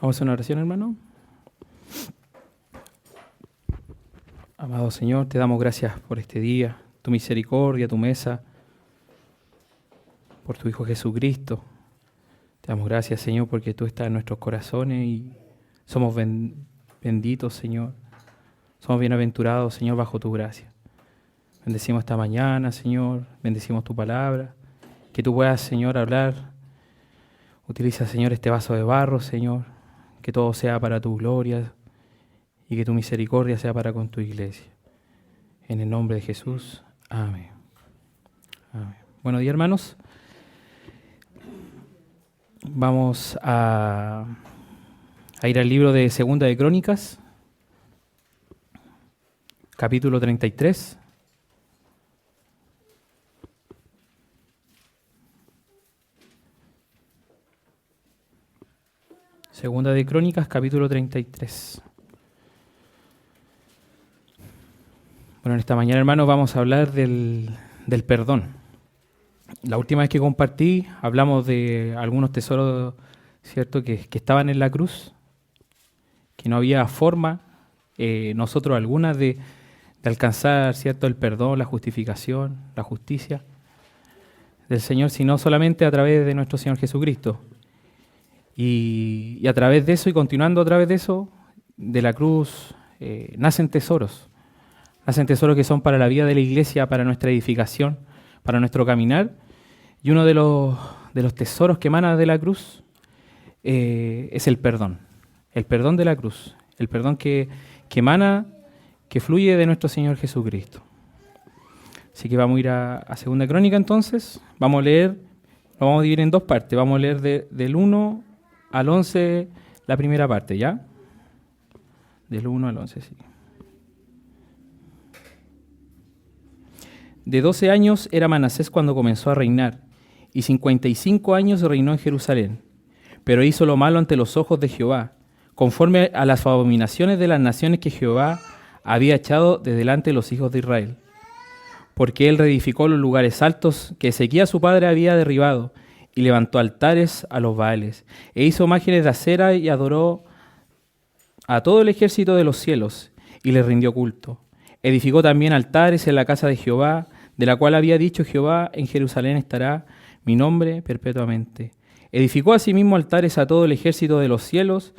Vamos a hacer una oración, hermano. Amado Señor, te damos gracias por este día, tu misericordia, tu mesa, por tu Hijo Jesucristo. Te damos gracias, Señor, porque tú estás en nuestros corazones y somos benditos, Señor. Somos bienaventurados, Señor, bajo tu gracia. Bendecimos esta mañana, Señor. Bendecimos tu palabra. Que tú puedas, Señor, hablar. Utiliza, Señor, este vaso de barro, Señor. Que todo sea para tu gloria y que tu misericordia sea para con tu iglesia. En el nombre de Jesús. Amén. Amén. Buenos días, hermanos. Vamos a ir al libro de Segunda de Crónicas, capítulo 33. Segunda de Crónicas, capítulo 33. Bueno, en esta mañana, hermanos, vamos a hablar del perdón. La última vez que compartí, hablamos de algunos tesoros, ¿cierto?, que estaban en la cruz, que no había forma, nosotros algunas, de alcanzar, ¿cierto?, el perdón, la justificación, la justicia del Señor, sino solamente a través de nuestro Señor Jesucristo. Y a través de eso, y continuando a través de eso, de la cruz, nacen tesoros. Nacen tesoros que son para la vida de la iglesia, para nuestra edificación, para nuestro caminar. Y uno de los tesoros que emana de la cruz es el perdón de la cruz, el perdón que emana, que fluye de nuestro Señor Jesucristo. Así que vamos a ir a Segunda Crónica entonces. Vamos a leer, lo vamos a dividir en dos partes. Vamos a leer del 1 al 11 la primera parte, ¿ya? Del 1 al 11, sí. De 12 años era Manasés cuando comenzó a reinar, y 55 años reinó en Jerusalén. Pero hizo lo malo ante los ojos de Jehová, conforme a las abominaciones de las naciones que Jehová había echado de delante de los hijos de Israel. Porque él reedificó los lugares altos que Ezequías su padre había derribado, y levantó altares a los Baales, e hizo imágenes de acera y adoró a todo el ejército de los cielos, y le rindió culto. Edificó también altares en la casa de Jehová, de la cual había dicho Jehová: en Jerusalén estará mi nombre perpetuamente. Edificó asimismo altares a todo el ejército de los cielos,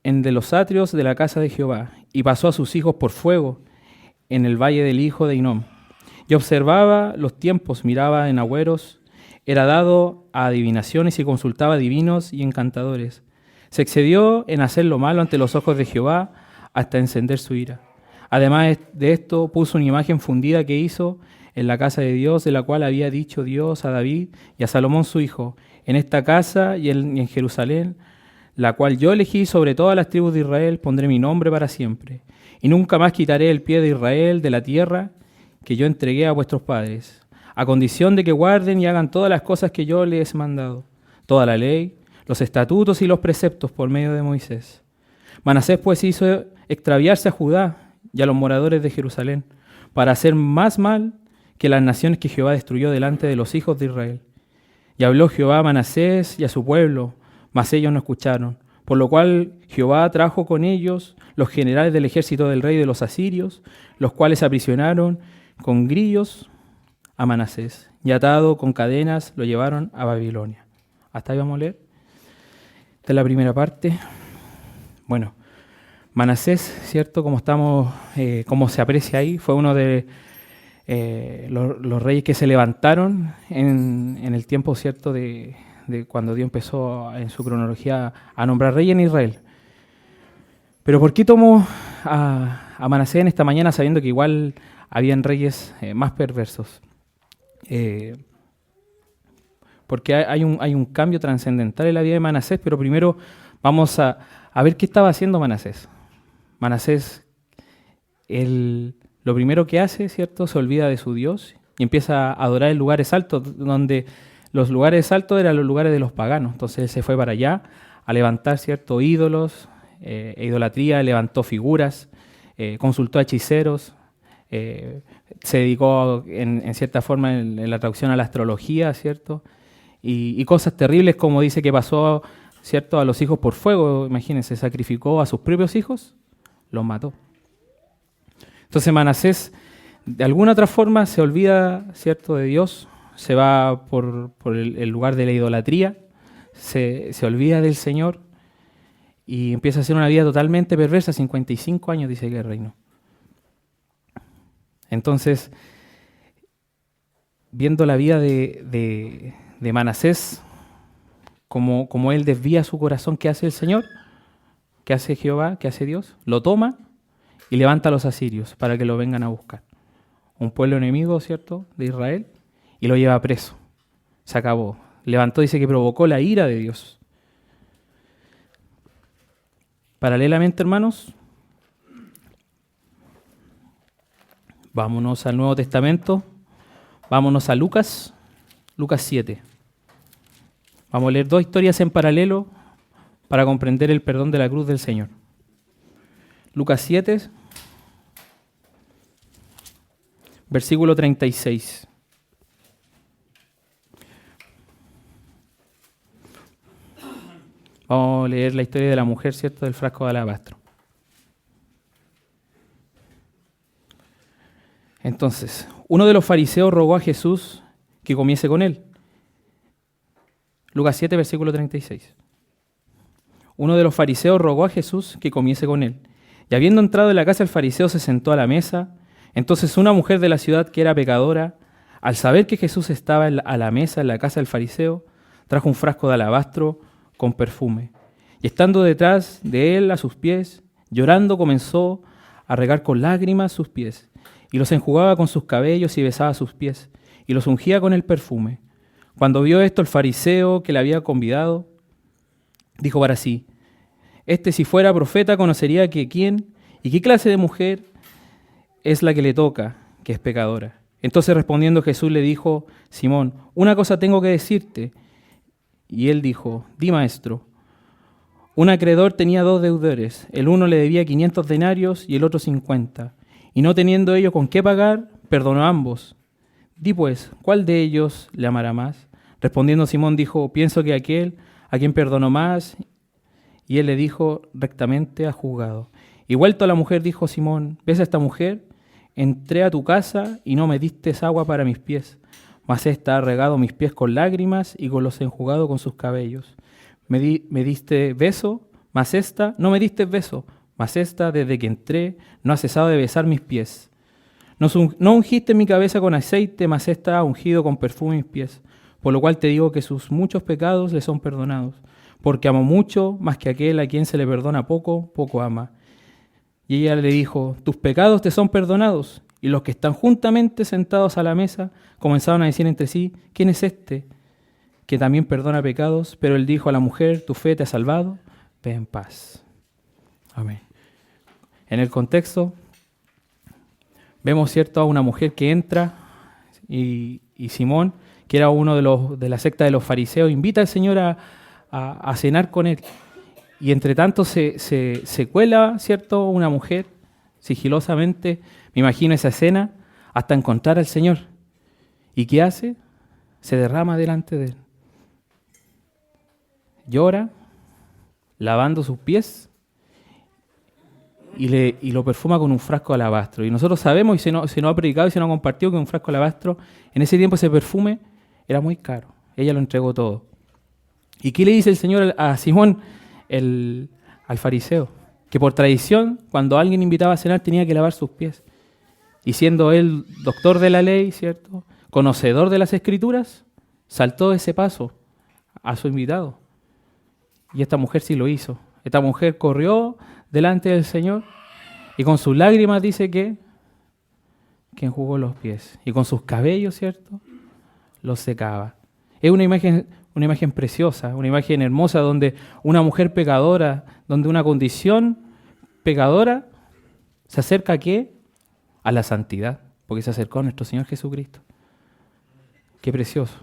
en de los atrios de la casa de Jehová, y pasó a sus hijos por fuego en el valle del hijo de Hinnom. Y observaba los tiempos, miraba en agüeros, era dado a adivinaciones y consultaba divinos y encantadores. Se excedió en hacer lo malo ante los ojos de Jehová hasta encender su ira. Además de esto, puso una imagen fundida que hizo en la casa de Dios, de la cual había dicho Dios a David y a Salomón su hijo: en esta casa y en Jerusalén, la cual yo elegí sobre todas las tribus de Israel, pondré mi nombre para siempre. Y nunca más quitaré el pie de Israel de la tierra que yo entregué a vuestros padres, a condición de que guarden y hagan todas las cosas que yo les he mandado, toda la ley, los estatutos y los preceptos por medio de Moisés. Manasés pues hizo extraviarse a Judá y a los moradores de Jerusalén, para hacer más mal que las naciones que Jehová destruyó delante de los hijos de Israel. Y habló Jehová a Manasés y a su pueblo, mas ellos no escucharon, por lo cual Jehová trajo con ellos los generales del ejército del rey de los asirios, los cuales aprisionaron con grillos a Manasés, y atado con cadenas lo llevaron a Babilonia. Hasta ahí vamos a leer. Esta es la primera parte. Bueno, Manasés, ¿cierto? Como se aprecia ahí, fue uno de los reyes que se levantaron en el tiempo, ¿cierto?, de cuando Dios empezó en su cronología a nombrar rey en Israel. Pero ¿por qué tomo a Manasés en esta mañana, sabiendo que igual habían reyes más perversos? Porque hay un cambio trascendental en la vida de Manasés, pero primero vamos a ver qué estaba haciendo Manasés. Manasés, lo primero que hace, ¿cierto?, se olvida de su Dios y empieza a adorar en lugares altos, donde los lugares altos eran los lugares de los paganos. Entonces él se fue para allá a levantar, ¿cierto?, ídolos, idolatría, levantó figuras, consultó a hechiceros, se dedicó en cierta forma en la traducción a la astrología, ¿cierto? Y cosas terribles como dice que pasó, ¿cierto?, a los hijos por fuego, imagínense, sacrificó a sus propios hijos, los mató. Entonces Manasés, de alguna otra forma, se olvida, ¿cierto?, de Dios, se va por el lugar de la idolatría, se olvida del Señor y empieza a hacer una vida totalmente perversa. 55 años dice que reinó. Entonces, viendo la vida de Manasés, como él desvía su corazón, ¿qué hace el Señor? ¿Qué hace Jehová? ¿Qué hace Dios? Lo toma y levanta a los asirios para que lo vengan a buscar. Un pueblo enemigo, ¿cierto?, de Israel, y lo lleva preso. Se acabó. Levantó, dice que provocó la ira de Dios. Paralelamente, hermanos, vámonos al Nuevo Testamento, vámonos a Lucas 7. Vamos a leer 2 historias en paralelo para comprender el perdón de la cruz del Señor. Lucas 7, versículo 36. Vamos a leer la historia de la mujer, ¿cierto?, del frasco de alabastro. Entonces, uno de los fariseos rogó a Jesús que comiese con él. Lucas 7, versículo 36. Uno de los fariseos rogó a Jesús que comiese con él. Y habiendo entrado en la casa el fariseo se sentó a la mesa. Entonces una mujer de la ciudad que era pecadora, al saber que Jesús estaba a la mesa en la casa del fariseo, trajo un frasco de alabastro con perfume. Y estando detrás de él a sus pies, llorando comenzó a regar con lágrimas sus pies, y los enjugaba con sus cabellos y besaba sus pies, y los ungía con el perfume. Cuando vio esto el fariseo que le había convidado, dijo para sí: este, si fuera profeta, conocería que quién y qué clase de mujer es la que le toca, que es pecadora. Entonces respondiendo Jesús le dijo: Simón, una cosa tengo que decirte. Y él dijo: di, maestro. Un acreedor tenía 2 deudores, el uno le debía 500 denarios y el otro 50, y no teniendo ellos con qué pagar, perdonó a ambos. Di pues, ¿cuál de ellos le amará más? Respondiendo Simón dijo: pienso que aquel a quien perdonó más. Y él le dijo: rectamente has juzgado. Y vuelto a la mujer dijo Simón: ¿ves a esta mujer? Entré a tu casa y no me diste agua para mis pies, mas ésta ha regado mis pies con lágrimas y con los enjugado con sus cabellos. Me diste beso, mas ésta no me diste beso, mas ésta desde que entré no ha cesado de besar mis pies. No ungiste mi cabeza con aceite, mas ésta ha ungido con perfume mis pies. Por lo cual te digo que sus muchos pecados le son perdonados, porque amó mucho, más que aquel a quien se le perdona poco, poco ama. Y ella le dijo: tus pecados te son perdonados. Y los que están juntamente sentados a la mesa comenzaron a decir entre sí: ¿quién es este que también perdona pecados? Pero él dijo a la mujer: tu fe te ha salvado, ve en paz. Amén. En el contexto vemos, ¿cierto?, a una mujer que entra y Simón, que era uno de la secta de los fariseos, invita al Señor a cenar con él. Y entre tanto se cuela, ¿cierto?, una mujer sigilosamente, me imagino esa escena, hasta encontrar al Señor. ¿Y qué hace? Se derrama delante de él. Llora, lavando sus pies, y lo perfuma con un frasco de alabastro. Y nosotros sabemos, y se nos ha predicado y se nos ha compartido, que un frasco de alabastro, en ese tiempo ese perfume era muy caro. Ella lo entregó todo. ¿Y qué le dice el Señor a Simón, al fariseo? Que por tradición, cuando alguien invitaba a cenar, tenía que lavar sus pies. Y siendo él doctor de la ley, ¿cierto?, conocedor de las Escrituras, saltó ese paso a su invitado. Y esta mujer sí lo hizo. Esta mujer corrió delante del Señor y con sus lágrimas dice que enjugó los pies. Y con sus cabellos, ¿cierto?, los secaba. Es una imagen preciosa, una imagen hermosa donde una mujer pecadora, donde una condición pecadora se acerca ¿a qué? A la santidad, porque se acercó a nuestro Señor Jesucristo. Qué precioso.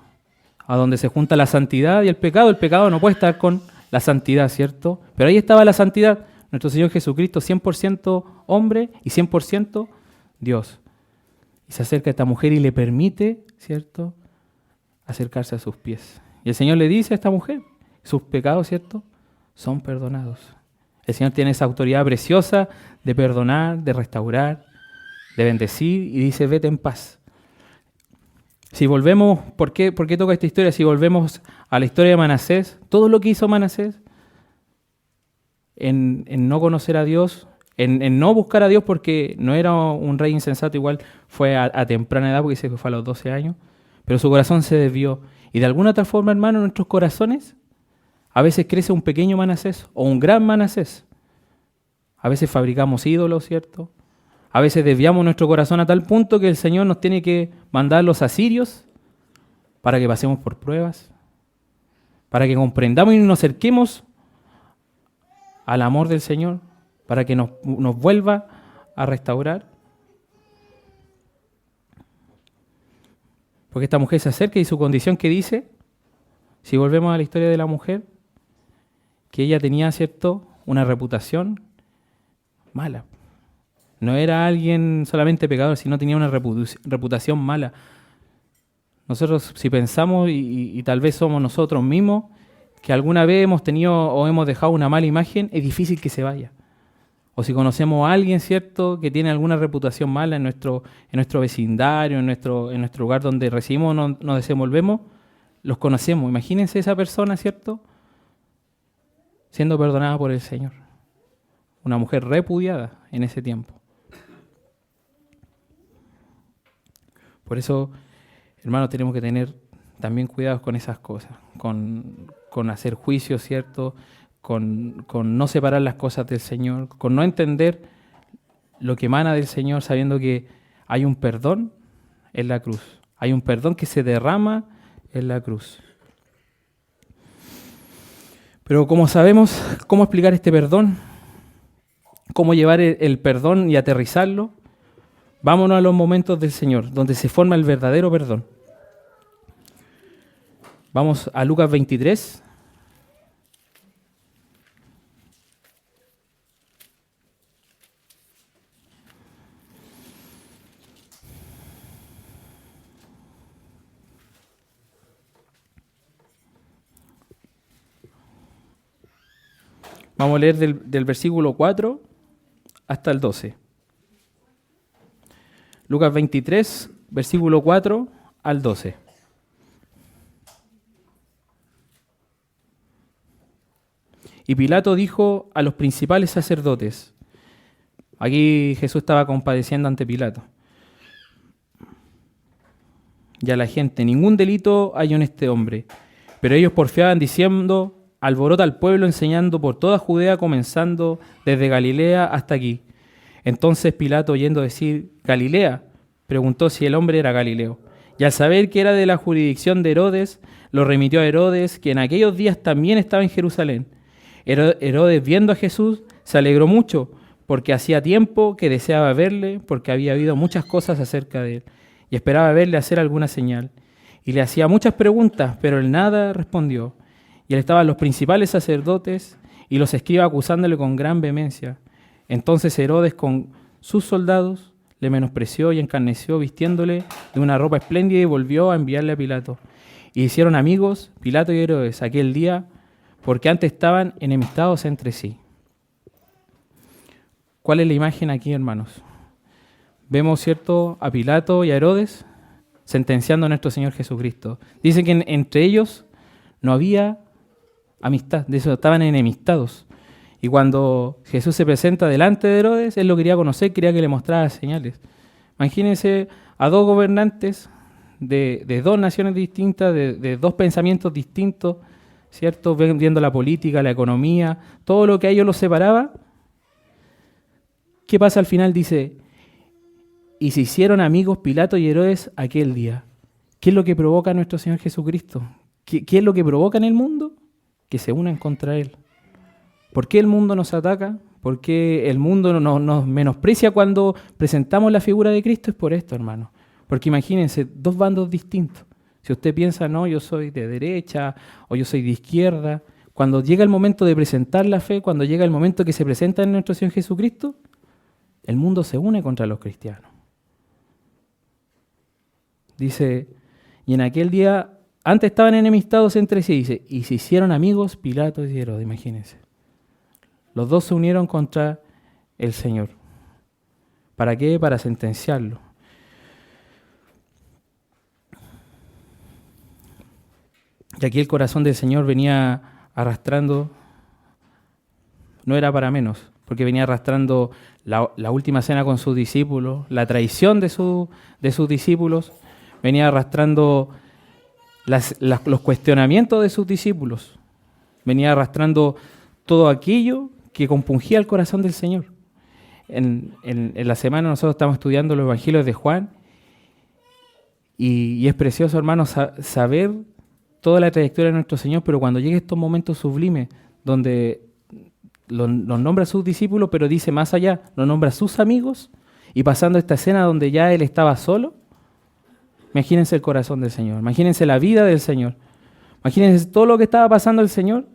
A donde se junta la santidad y el pecado no puede estar con la santidad, ¿cierto? Pero ahí estaba la santidad, nuestro Señor Jesucristo, 100% hombre y 100% Dios. Y se acerca a esta mujer y le permite, ¿cierto?, acercarse a sus pies. Y el Señor le dice a esta mujer, sus pecados, ¿cierto?, son perdonados. El Señor tiene esa autoridad preciosa de perdonar, de restaurar, de bendecir y dice, vete en paz. Si volvemos, ¿por qué toca esta historia? Si volvemos a la historia de Manasés, todo lo que hizo Manasés en no conocer a Dios, en no buscar a Dios porque no era un rey insensato, igual fue a temprana edad porque se fue a los 12 años, pero su corazón se desvió. Y de alguna otra forma, hermano, en nuestros corazones a veces crece un pequeño Manasés o un gran Manasés. A veces fabricamos ídolos, ¿cierto? A veces desviamos nuestro corazón a tal punto que el Señor nos tiene que mandar los asirios para que pasemos por pruebas, para que comprendamos y nos acerquemos al amor del Señor, para que nos vuelva a restaurar. Porque esta mujer se acerca y su condición, ¿qué dice? Si volvemos a la historia de la mujer, que ella tenía, ¿cierto?, una reputación mala. No era alguien solamente pecador, sino tenía una reputación mala. Nosotros, si pensamos, y tal vez somos nosotros mismos, que alguna vez hemos tenido o hemos dejado una mala imagen, es difícil que se vaya. O si conocemos a alguien, ¿cierto?, que tiene alguna reputación mala en nuestro vecindario, en nuestro lugar donde recibimos, nos desenvolvemos, los conocemos. Imagínense esa persona, ¿cierto?, siendo perdonada por el Señor. Una mujer repudiada en ese tiempo. Por eso, hermanos, tenemos que tener también cuidados con esas cosas, con hacer juicios, ¿cierto?, con no separar las cosas del Señor, con no entender lo que emana del Señor, sabiendo que hay un perdón en la cruz, hay un perdón que se derrama en la cruz. Pero como sabemos cómo explicar este perdón, cómo llevar el perdón y aterrizarlo, vámonos a los momentos del Señor, donde se forma el verdadero perdón. Vamos a Lucas 23. Vamos a leer del versículo 4 hasta el 12. Lucas 23, versículo 4 al 12. Y Pilato dijo a los principales sacerdotes, aquí Jesús estaba compadeciendo ante Pilato, y a la gente, ningún delito hay en este hombre, pero ellos porfiaban diciendo, alborota al pueblo enseñando por toda Judea, comenzando desde Galilea hasta aquí. Entonces Pilato, oyendo decir Galilea, preguntó si el hombre era Galileo. Y al saber que era de la jurisdicción de Herodes, lo remitió a Herodes, que en aquellos días también estaba en Jerusalén. Herodes, viendo a Jesús, se alegró mucho, porque hacía tiempo que deseaba verle, porque había oído muchas cosas acerca de él, y esperaba verle hacer alguna señal. Y le hacía muchas preguntas, pero él nada respondió. Y él estaban los principales sacerdotes y los escribas acusándole con gran vehemencia. Entonces Herodes con sus soldados le menospreció y encarneció vistiéndole de una ropa espléndida y volvió a enviarle a Pilato. Y hicieron amigos Pilato y Herodes aquel día porque antes estaban enemistados entre sí. ¿Cuál es la imagen aquí, hermanos? Vemos, ¿cierto?, a Pilato y a Herodes sentenciando a nuestro Señor Jesucristo. Dicen que entre ellos no había amistad, de eso estaban enemistados. Y cuando Jesús se presenta delante de Herodes, él lo quería conocer, quería que le mostrara señales. Imagínense a dos gobernantes de dos naciones distintas, de dos pensamientos distintos, ¿cierto? Viendo la política, la economía, todo lo que a ellos los separaba. ¿Qué pasa al final? Dice, y se hicieron amigos Pilato y Herodes aquel día. ¿Qué es lo que provoca a nuestro Señor Jesucristo? ¿Qué es lo que provoca en el mundo? Que se unan contra Él. ¿Por qué el mundo nos ataca? ¿Por qué el mundo nos menosprecia cuando presentamos la figura de Cristo? Es por esto, hermano. Porque imagínense, dos bandos distintos. Si usted piensa, no, yo soy de derecha o yo soy de izquierda, cuando llega el momento de presentar la fe, cuando llega el momento que se presenta en nuestro Señor Jesucristo, el mundo se une contra los cristianos. Dice, y en aquel día, antes estaban enemistados entre sí, dice, y se hicieron amigos Pilato y Herodes, imagínense. Los dos se unieron contra el Señor. ¿Para qué? Para sentenciarlo. Y aquí el corazón del Señor venía arrastrando, no era para menos, porque venía arrastrando la última cena con sus discípulos, la traición de sus discípulos, venía arrastrando los cuestionamientos de sus discípulos, venía arrastrando todo aquello que compungía el corazón del Señor. En la semana nosotros estamos estudiando los evangelios de Juan y es precioso, hermanos, saber toda la trayectoria de nuestro Señor, pero cuando lleguen estos momentos sublimes donde los nombra a sus discípulos, pero dice más allá, los nombra a sus amigos, y pasando esta escena donde ya Él estaba solo, imagínense el corazón del Señor, imagínense la vida del Señor, imagínense todo lo que estaba pasando el Señor,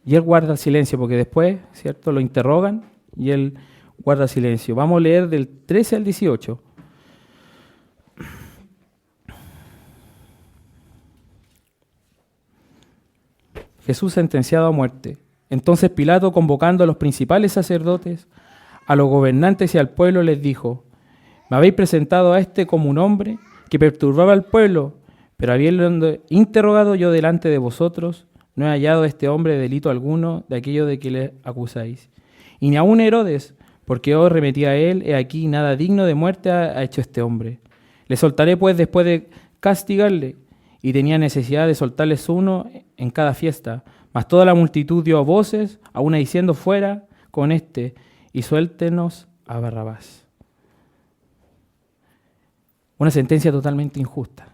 y Él guarda silencio, porque después, ¿cierto?, lo interrogan, y Él guarda silencio. Vamos a leer del 13 al 18. Jesús sentenciado a muerte. Entonces Pilato, convocando a los principales sacerdotes, a los gobernantes y al pueblo, les dijo: me habéis presentado a este como un hombre que perturbaba al pueblo, pero habiendo interrogado yo delante de vosotros, no he hallado a este hombre delito alguno de aquello de que le acusáis. Y ni aun Herodes, porque os remetí a él, he aquí nada digno de muerte ha hecho este hombre. Le soltaré pues después de castigarle, y tenía necesidad de soltarles uno en cada fiesta. Mas toda la multitud dio voces, a una diciendo: fuera con este, y suéltenos a Barrabás. Una sentencia totalmente injusta.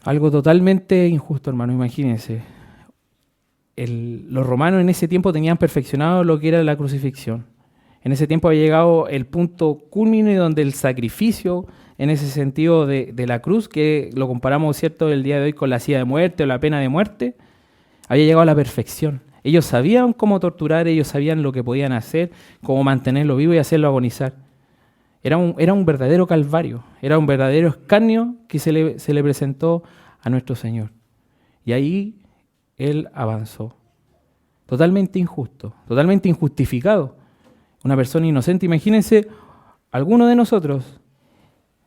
Algo totalmente injusto, hermano, imagínense. Los romanos en ese tiempo tenían perfeccionado lo que era la crucifixión. En ese tiempo había llegado el punto culmine donde el sacrificio, en ese sentido de la cruz, que lo comparamos, ¿cierto?, el día de hoy con la silla de muerte o la pena de muerte, había llegado a la perfección. Ellos sabían cómo torturar, ellos sabían lo que podían hacer, cómo mantenerlo vivo y hacerlo agonizar. Era un verdadero calvario, era un verdadero escarnio que se le presentó a nuestro Señor. Y ahí Él avanzó. Totalmente injusto, totalmente injustificado. Una persona inocente, imagínense, alguno de nosotros,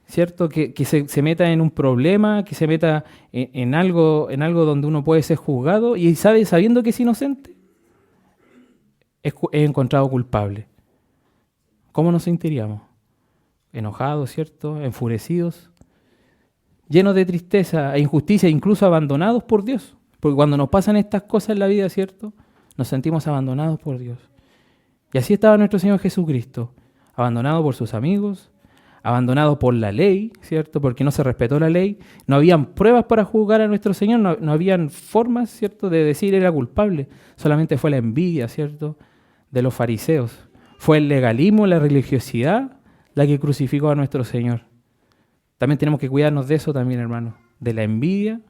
¿cierto?, que se meta en un problema, que se meta en algo donde uno puede ser juzgado y sabiendo que es inocente, es encontrado culpable. ¿Cómo nos sentiríamos? Enojados, ¿cierto?, enfurecidos, llenos de tristeza e injusticia, incluso abandonados por Dios. Porque cuando nos pasan estas cosas en la vida, ¿cierto?, nos sentimos abandonados por Dios. Y así estaba nuestro Señor Jesucristo, abandonado por sus amigos, abandonado por la ley, ¿cierto?, porque no se respetó la ley. No habían pruebas para juzgar a nuestro Señor, no habían formas, ¿cierto?, de decir era culpable. Solamente fue la envidia, ¿cierto?, de los fariseos. Fue el legalismo, la religiosidad, la que crucificó a nuestro Señor. También tenemos que cuidarnos de eso también, hermanos, de la envidia,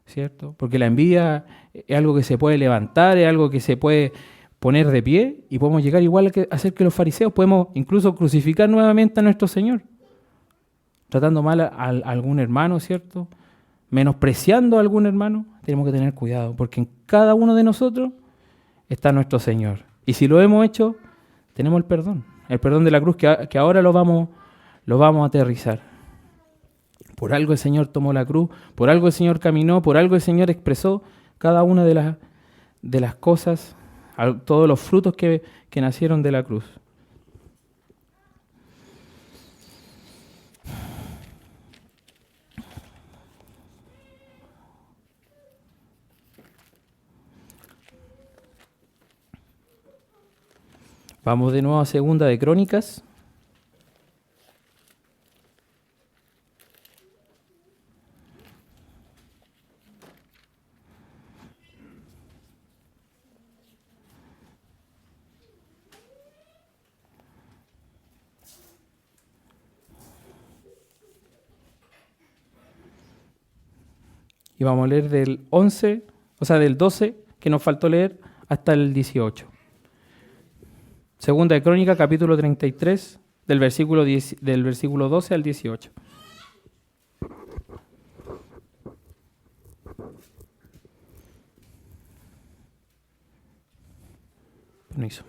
¿cierto? Porque la envidia es algo que se puede levantar, es algo que se puede poner de pie y podemos llegar igual a ser que los fariseos, podemos incluso crucificar nuevamente a nuestro Señor, tratando mal a algún hermano, ¿cierto? Menospreciando a algún hermano. Tenemos que tener cuidado, porque en cada uno de nosotros está nuestro Señor. Y si lo hemos hecho, tenemos el perdón de la cruz que ahora lo vamos a aterrizar. Por algo el Señor tomó la cruz, por algo el Señor caminó, por algo el Señor expresó cada una de las cosas, todos los frutos que nacieron de la cruz. Vamos de nuevo a Segunda de Crónicas. Y vamos a leer del 11, o sea, del 12, que nos faltó leer, hasta el 18. Segunda de Crónica, capítulo 33, del versículo 12 al 18. Permiso.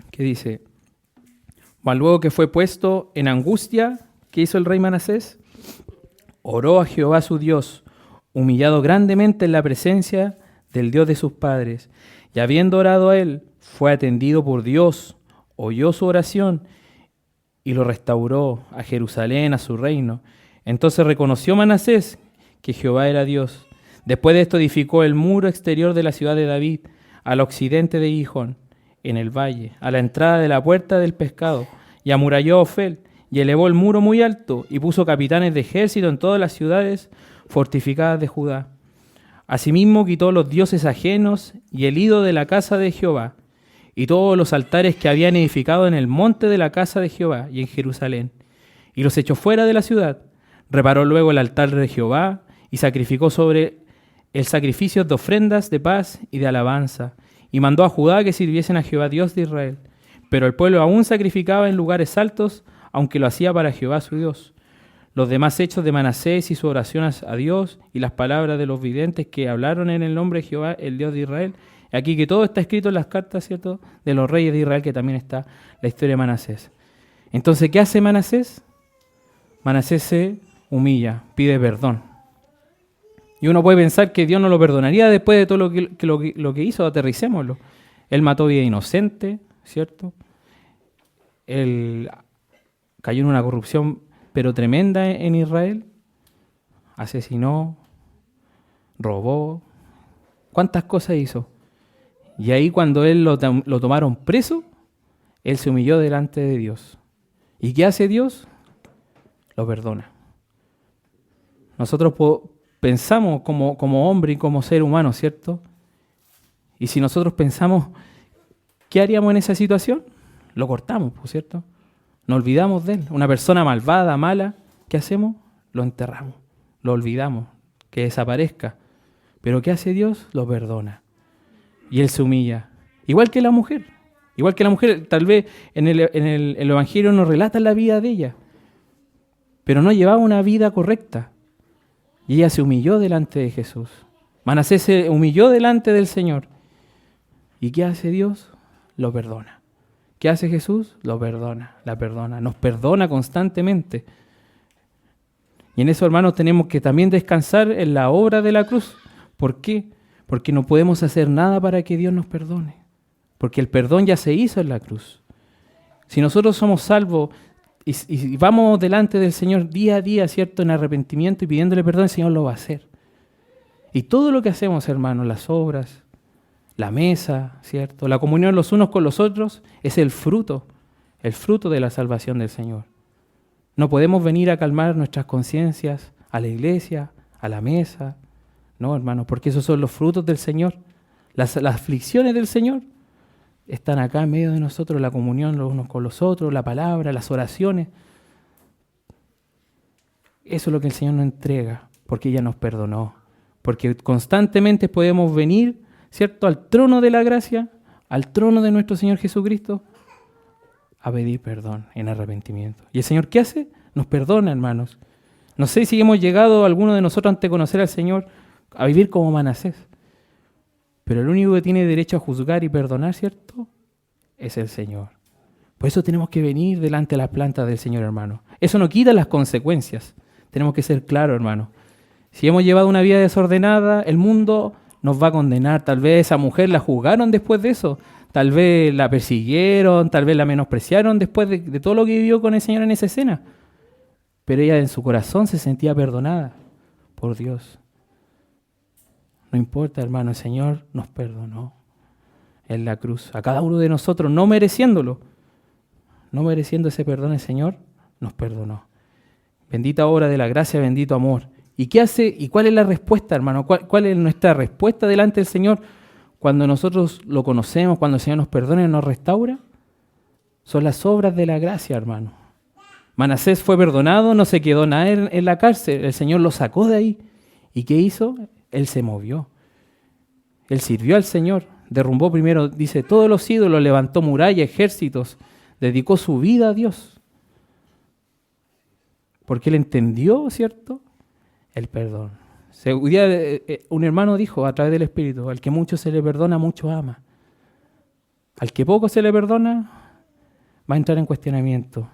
Que dice, mas luego que fue puesto en angustia, ¿qué hizo el rey Manasés? Oró a Jehová su Dios, humillado grandemente en la presencia del Dios de sus padres. Y habiendo orado a él, fue atendido por Dios, oyó su oración y lo restauró a Jerusalén, a su reino. Entonces reconoció Manasés que Jehová era Dios. Después de esto edificó el muro exterior de la ciudad de David, al occidente de Gijón, en el valle, a la entrada de la puerta del pescado, y amuralló a Ofel, y elevó el muro muy alto, y puso capitanes de ejército en todas las ciudades fortificadas de Judá. Asimismo quitó los dioses ajenos y el ídolo de la casa de Jehová, y todos los altares que habían edificado en el monte de la casa de Jehová y en Jerusalén, y los echó fuera de la ciudad. Reparó luego el altar de Jehová, y sacrificó sobre el sacrificio de ofrendas de paz y de alabanza, y mandó a Judá que sirviesen a Jehová Dios de Israel. Pero el pueblo aún sacrificaba en lugares altos, aunque lo hacía para Jehová su Dios. Los demás hechos de Manasés y sus oraciones a Dios y las palabras de los videntes que hablaron en el nombre de Jehová, el Dios de Israel. Aquí que todo está escrito en las cartas, ¿cierto?, de los reyes de Israel, que también está la historia de Manasés. Entonces, ¿qué hace Manasés? Manasés se humilla, pide perdón. Y uno puede pensar que Dios no lo perdonaría después de todo lo que hizo. Aterricémoslo. Él mató vida inocente, ¿cierto? Él cayó en una corrupción pero tremenda en Israel. Asesinó, robó. ¿Cuántas cosas hizo? Y ahí cuando él lo tomaron preso, él se humilló delante de Dios. ¿Y qué hace Dios? Lo perdona. Nosotros pensamos como hombre y como ser humano, ¿cierto? Y si nosotros pensamos, ¿qué haríamos en esa situación? Lo cortamos, ¿cierto? Nos olvidamos de él. Una persona malvada, mala, ¿qué hacemos? Lo enterramos, lo olvidamos, que desaparezca. Pero ¿qué hace Dios? Lo perdona. Y él se humilla. Igual que la mujer. Igual que la mujer, tal vez en el Evangelio nos relata la vida de ella, pero no llevaba una vida correcta. Y ella se humilló delante de Jesús. Manasés se humilló delante del Señor. ¿Y qué hace Dios? Lo perdona. ¿Qué hace Jesús? Lo perdona, la perdona. Nos perdona constantemente. Y en eso, hermanos, tenemos que también descansar en la obra de la cruz. ¿Por qué? Porque no podemos hacer nada para que Dios nos perdone. Porque el perdón ya se hizo en la cruz. Si nosotros somos salvos y vamos delante del Señor día a día, ¿cierto?, en arrepentimiento y pidiéndole perdón, el Señor lo va a hacer. Y todo lo que hacemos, hermanos, las obras, la mesa, ¿cierto?, la comunión los unos con los otros, es el fruto de la salvación del Señor. No podemos venir a calmar nuestras conciencias a la iglesia, a la mesa, no, hermanos, porque esos son los frutos del Señor. Las aflicciones del Señor están acá en medio de nosotros, la comunión los unos con los otros, la palabra, las oraciones. Eso es lo que el Señor nos entrega, porque ya nos perdonó. Porque constantemente podemos venir, ¿cierto?, al trono de la gracia, al trono de nuestro Señor Jesucristo, a pedir perdón en arrepentimiento. ¿Y el Señor qué hace? Nos perdona, hermanos. No sé si hemos llegado, alguno de nosotros, antes de conocer al Señor, a vivir como Manasés. Pero el único que tiene derecho a juzgar y perdonar, ¿cierto?, es el Señor. Por eso tenemos que venir delante de las plantas del Señor, hermano. Eso no quita las consecuencias. Tenemos que ser claros, hermano. Si hemos llevado una vida desordenada, el mundo nos va a condenar. Tal vez esa mujer la juzgaron después de eso. Tal vez la persiguieron, tal vez la menospreciaron después de todo lo que vivió con el Señor en esa escena. Pero ella en su corazón se sentía perdonada por Dios. No importa, hermano, el Señor nos perdonó en la cruz. A cada uno de nosotros, no mereciéndolo, no mereciendo ese perdón, el Señor nos perdonó. Bendita obra de la gracia, bendito amor. ¿Y qué hace? ¿Y cuál es la respuesta, hermano? ¿Cuál es nuestra respuesta delante del Señor cuando nosotros lo conocemos, cuando el Señor nos perdona y nos restaura? Son las obras de la gracia, hermano. Manasés fue perdonado, no se quedó nada en la cárcel. El Señor lo sacó de ahí. ¿Y qué hizo? Él se movió. Él sirvió al Señor. Derrumbó primero, dice, todos los ídolos, levantó murallas, ejércitos, dedicó su vida a Dios. Porque él entendió, ¿cierto?, el perdón. Un día un hermano dijo a través del Espíritu, al que mucho se le perdona, mucho ama. Al que poco se le perdona, va a entrar en cuestionamiento.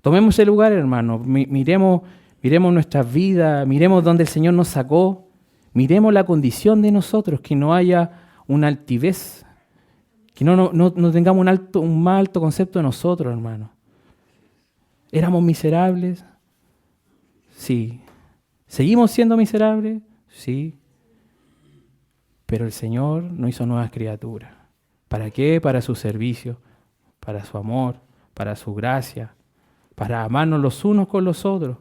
Tomemos el lugar, hermano. Miremos nuestras vidas, miremos dónde el Señor nos sacó, miremos la condición de nosotros, que no haya una altivez, que no tengamos un más alto concepto de nosotros, hermano. ¿Éramos miserables? Sí. ¿Seguimos siendo miserables? Sí. Pero el Señor nos hizo nuevas criaturas. ¿Para qué? Para su servicio, para su amor, para su gracia, para amarnos los unos con los otros,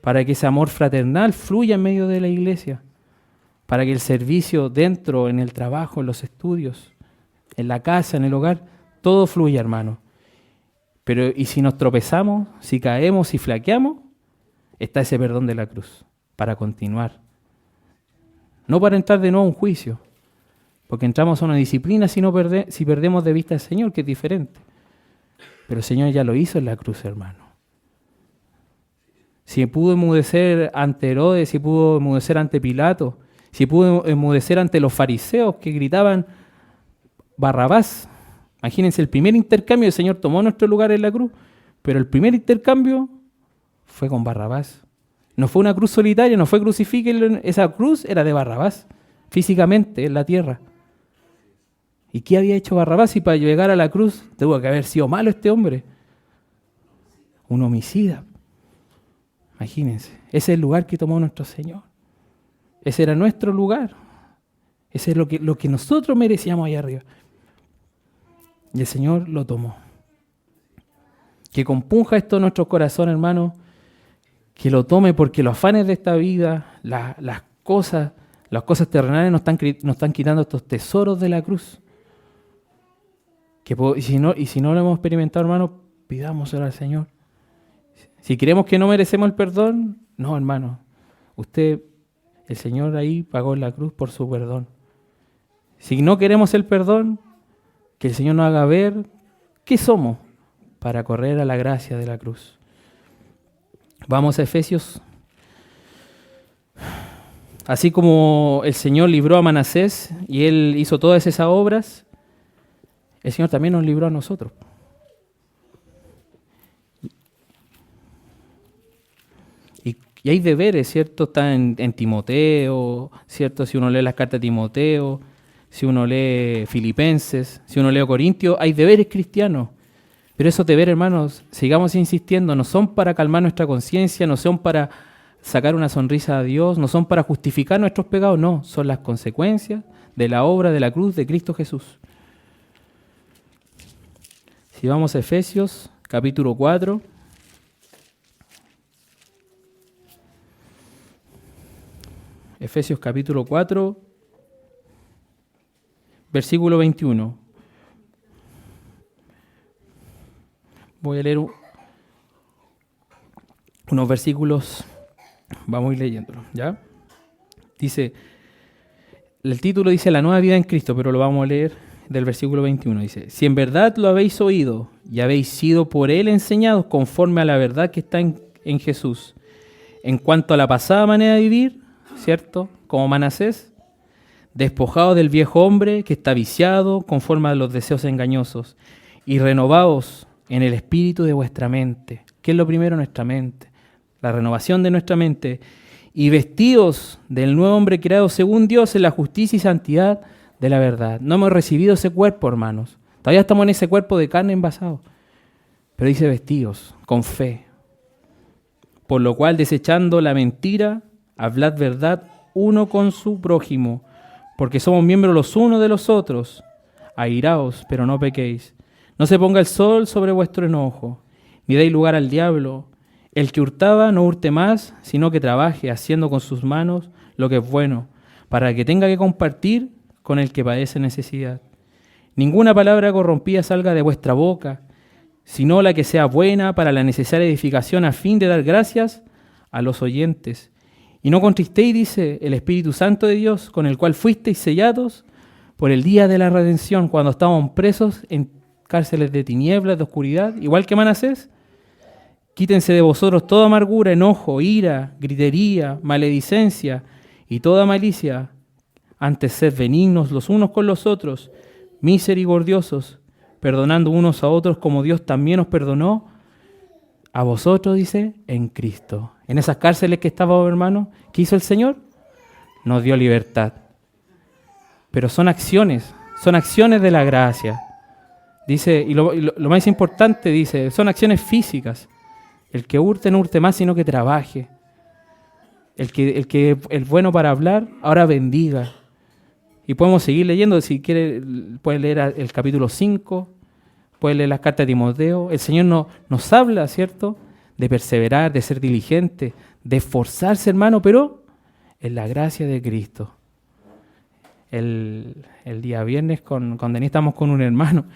para que ese amor fraternal fluya en medio de la iglesia, para que el servicio dentro, en el trabajo, en los estudios, en la casa, en el hogar, todo fluya, hermano. Pero y si nos tropezamos, si caemos, si flaqueamos, está ese perdón de la cruz para continuar. No para entrar de nuevo a un juicio, porque entramos a una disciplina si perdemos de vista al Señor, que es diferente. Pero el Señor ya lo hizo en la cruz, hermano. Si pudo enmudecer ante Herodes, si pudo enmudecer ante Pilato, si pudo enmudecer ante los fariseos que gritaban Barrabás. Imagínense, el primer intercambio, el Señor tomó nuestro lugar en la cruz, pero el primer intercambio fue con Barrabás. No fue una cruz solitaria, no fue crucifíquenlo, esa cruz era de Barrabás, físicamente, en la tierra. ¿Y qué había hecho Barrabás? Y para llegar a la cruz tuvo que haber sido malo este hombre. Un homicida. Imagínense, ese es el lugar que tomó nuestro Señor. Ese era nuestro lugar. Ese es lo que nosotros merecíamos allá arriba. Y el Señor lo tomó. Que compunja esto en nuestros corazones, hermanos. Que lo tome, porque los afanes de esta vida, las cosas terrenales nos están quitando estos tesoros de la cruz. Y si no lo hemos experimentado, hermano, pidámoselo al Señor. Si creemos que no merecemos el perdón, no, hermano. El Señor ahí pagó en la cruz por su perdón. Si no queremos el perdón, que el Señor nos haga ver qué somos para correr a la gracia de la cruz. Vamos a Efesios. Así como el Señor libró a Manasés y él hizo todas esas obras, el Señor también nos libró a nosotros. Y hay deberes, ¿cierto? Está en Timoteo, ¿cierto? Si uno lee las cartas de Timoteo, si uno lee Filipenses, si uno lee Corintios, hay deberes cristianos. Pero esos deberes, hermanos, sigamos insistiendo, no son para calmar nuestra conciencia, no son para sacar una sonrisa a Dios, no son para justificar nuestros pecados, no, son las consecuencias de la obra de la cruz de Cristo Jesús. Si vamos a Efesios, capítulo 4. Efesios capítulo 4, versículo 21. Voy a leer unos versículos, vamos a ir leyéndolo, ¿ya? Dice, el título dice La nueva vida en Cristo, pero lo vamos a leer del versículo 21. Dice, si en verdad lo habéis oído y habéis sido por Él enseñados conforme a la verdad que está en Jesús, en cuanto a la pasada manera de vivir, ¿cierto? Como Manasés, despojados del viejo hombre que está viciado conforme a los deseos engañosos y renovados en el espíritu de vuestra mente. ¿Qué es lo primero? Nuestra mente. La renovación de nuestra mente. Y vestidos del nuevo hombre creado según Dios en la justicia y santidad de la verdad. No hemos recibido ese cuerpo, hermanos. Todavía estamos en ese cuerpo de carne envasado. Pero dice vestidos, con fe. Por lo cual, desechando la mentira, hablad verdad uno con su prójimo, porque somos miembros los unos de los otros. Airaos, pero no pequéis. No se ponga el sol sobre vuestro enojo, ni deis lugar al diablo. El que hurtaba no hurte más, sino que trabaje, haciendo con sus manos lo que es bueno, para que tenga que compartir con el que padece necesidad. Ninguna palabra corrompida salga de vuestra boca, sino la que sea buena para la necesaria edificación, a fin de dar gracias a los oyentes. Y no contristéis, dice, el Espíritu Santo de Dios, con el cual fuisteis sellados por el día de la redención, cuando estábamos presos en cárceles de tinieblas, de oscuridad, igual que Manasés. Quítense de vosotros toda amargura, enojo, ira, gritería, maledicencia y toda malicia. Antes sed benignos los unos con los otros, misericordiosos, perdonando unos a otros como Dios también os perdonó a vosotros, dice, en Cristo. En esas cárceles que estábamos, hermanos, ¿qué hizo el Señor? Nos dio libertad. Pero son acciones de la gracia. Dice, y lo más importante, dice, son acciones físicas. El que hurte no hurte más, sino que trabaje. El que es bueno para hablar, ahora bendiga. Y podemos seguir leyendo, si quiere, pueden leer el capítulo 5, pueden leer las cartas de Timoteo. El Señor nos habla, ¿cierto?, de perseverar, de ser diligente, de esforzarse, hermano, pero en la gracia de Cristo. El día viernes con Denis estamos con un hermano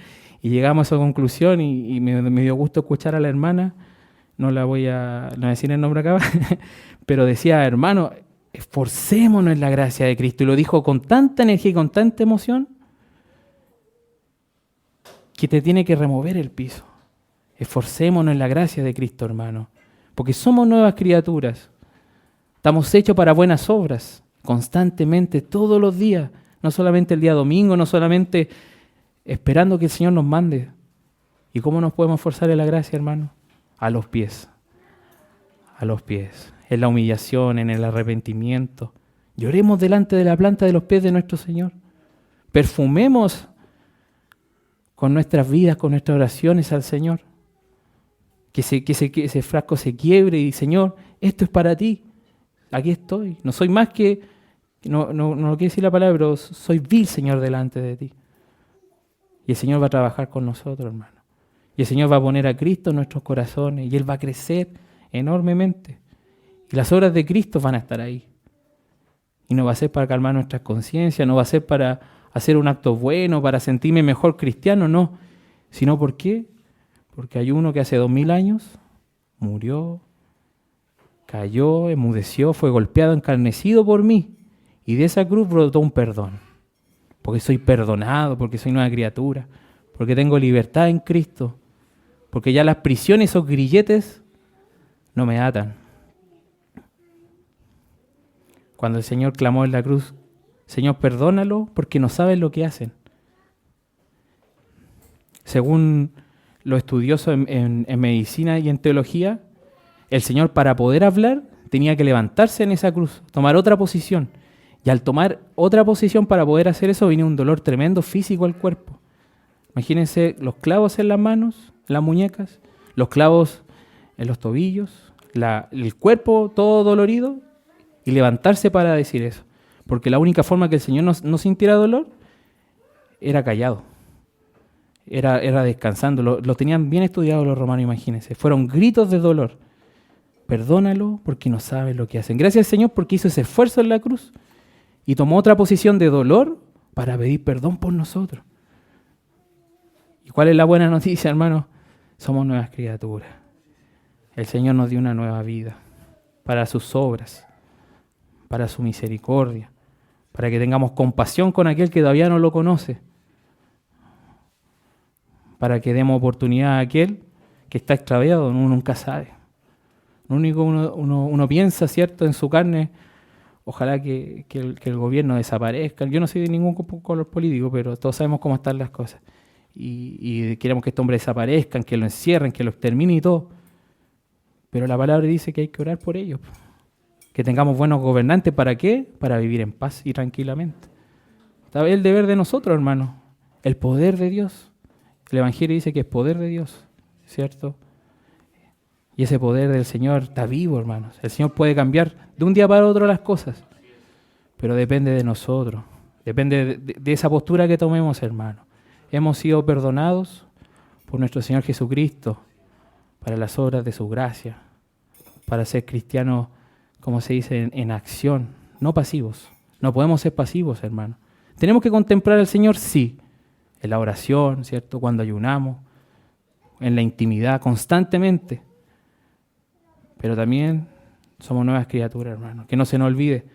y llegamos a esa conclusión y me dio gusto escuchar a la hermana, no voy a decir el nombre acá, pero decía, hermano, esforcémonos en la gracia de Cristo. Y lo dijo con tanta energía y con tanta emoción que te tiene que remover el piso. Esforcémonos en la gracia de Cristo, hermano, porque somos nuevas criaturas. Estamos hechos para buenas obras, constantemente, todos los días, no solamente el día domingo, no solamente esperando que el Señor nos mande. ¿Y cómo nos podemos esforzar en la gracia, hermano? A los pies, en la humillación, en el arrepentimiento. Lloremos delante de la planta de los pies de nuestro Señor. Perfumemos con nuestras vidas, con nuestras oraciones al Señor. Que ese frasco se quiebre y, Señor, esto es para ti. Aquí estoy. No soy más que, no lo quiere decir la palabra, pero soy vil, Señor, delante de ti. Y el Señor va a trabajar con nosotros, hermano. Y el Señor va a poner a Cristo en nuestros corazones y Él va a crecer enormemente. Y las obras de Cristo van a estar ahí. Y no va a ser para calmar nuestras conciencias, no va a ser para hacer un acto bueno, para sentirme mejor cristiano, no. Sino ¿por qué? Porque hay uno que hace 2000 años murió, cayó, enmudeció, fue golpeado, encarnecido por mí. Y de esa cruz brotó un perdón. Porque soy perdonado, porque soy nueva criatura, porque tengo libertad en Cristo, porque ya las prisiones, esos grilletes, no me atan. Cuando el Señor clamó en la cruz, Señor, perdónalo porque no saben lo que hacen. Según los estudiosos en medicina y en teología, el Señor, para poder hablar, tenía que levantarse en esa cruz, tomar otra posición. Y al tomar otra posición para poder hacer eso, venía un dolor tremendo físico al cuerpo. Imagínense los clavos en las manos, en las muñecas, los clavos en los tobillos, el cuerpo todo dolorido, y levantarse para decir eso. Porque la única forma que el Señor no sintiera dolor era callado. Era descansando. Lo tenían bien estudiado los romanos, imagínense. Fueron gritos de dolor. Perdónalo porque no sabes lo que hacen. Gracias al Señor porque hizo ese esfuerzo en la cruz y tomó otra posición de dolor para pedir perdón por nosotros. ¿Y cuál es la buena noticia, hermano? Somos nuevas criaturas. El Señor nos dio una nueva vida para sus obras, para su misericordia, para que tengamos compasión con aquel que todavía no lo conoce, para que demos oportunidad a aquel que está extraviado, uno nunca sabe. Lo único uno piensa, ¿cierto?, en su carne, ojalá que el gobierno desaparezca. Yo no soy de ningún color político, pero todos sabemos cómo están las cosas. Y queremos que este hombre desaparezca, que lo encierren, que lo exterminen y todo. Pero la palabra dice que hay que orar por ellos. Que tengamos buenos gobernantes, ¿para qué? Para vivir en paz y tranquilamente. Está el deber de nosotros, hermano. El poder de Dios. El Evangelio dice que es poder de Dios, ¿cierto? Y ese poder del Señor está vivo, hermanos. El Señor puede cambiar de un día para otro las cosas, pero depende de nosotros. Depende de esa postura que tomemos, hermano. Hemos sido perdonados por nuestro Señor Jesucristo para las obras de su gracia, para ser cristianos, como se dice, en acción, no pasivos. No podemos ser pasivos, hermano. Tenemos que contemplar al Señor, sí, en la oración, ¿cierto? Cuando ayunamos, en la intimidad, constantemente. Pero también somos nuevas criaturas, hermano. Que no se nos olvide,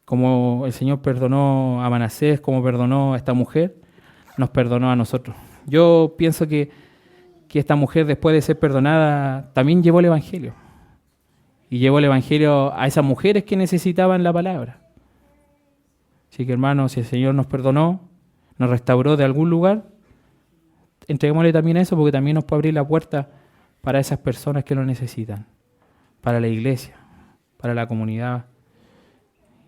como el Señor perdonó a Manasés, como perdonó a esta mujer, nos perdonó a nosotros. Yo pienso que esta mujer, después de ser perdonada, también llevó el Evangelio. y llevó el Evangelio a esas mujeres que necesitaban la palabra. Así que, hermanos, si el Señor nos perdonó, nos restauró de algún lugar, entreguémosle también eso, porque también nos puede abrir la puerta para esas personas que lo necesitan, para la iglesia, para la comunidad.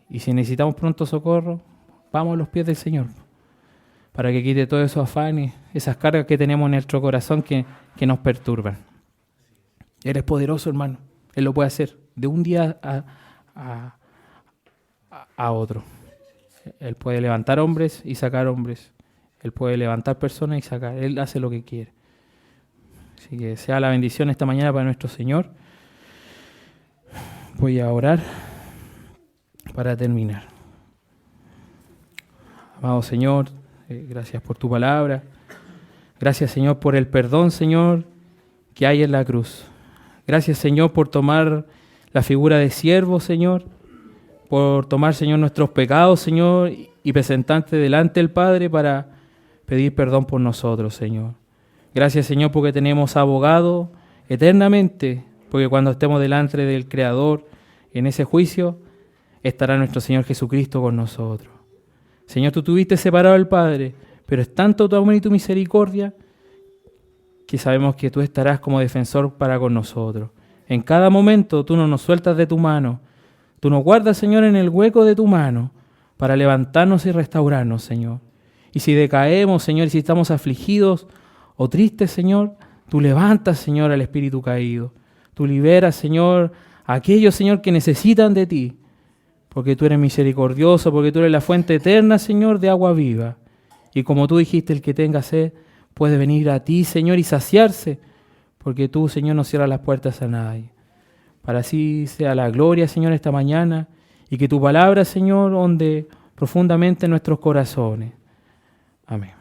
Y si necesitamos pronto socorro, vamos a los pies del Señor, para que quite todos esos afanes, esas cargas que tenemos en nuestro corazón que nos perturban. Él es poderoso, hermano. Él lo puede hacer de un día a otro. Él puede levantar hombres y sacar hombres. Él puede levantar personas y sacar. Él hace lo que quiere. Así que sea la bendición esta mañana para nuestro Señor. Voy a orar para terminar. Amado Señor, gracias por tu palabra. Gracias, Señor, por el perdón, Señor, que hay en la cruz. Gracias, Señor, por tomar la figura de siervo, Señor, por tomar, Señor, nuestros pecados, Señor, y presentarte delante del Padre para pedir perdón por nosotros, Señor. Gracias, Señor, porque tenemos abogado eternamente, porque cuando estemos delante del Creador en ese juicio, estará nuestro Señor Jesucristo con nosotros. Señor, tú tuviste separado al Padre, pero es tanto tu amor y tu misericordia que sabemos que tú estarás como defensor para con nosotros. En cada momento tú no nos sueltas de tu mano. Tú nos guardas, Señor, en el hueco de tu mano para levantarnos y restaurarnos, Señor. Y si decaemos, Señor, y si estamos afligidos o tristes, Señor, tú levantas, Señor, al espíritu caído. Tú liberas, Señor, a aquellos, Señor, que necesitan de ti. Porque tú eres misericordioso, porque tú eres la fuente eterna, Señor, de agua viva. Y como tú dijiste, el que tenga sed puede venir a ti, Señor, y saciarse, porque tú, Señor, no cierras las puertas a nadie. Para así sea la gloria, Señor, esta mañana, y que tu palabra, Señor, honde profundamente en nuestros corazones. Amén.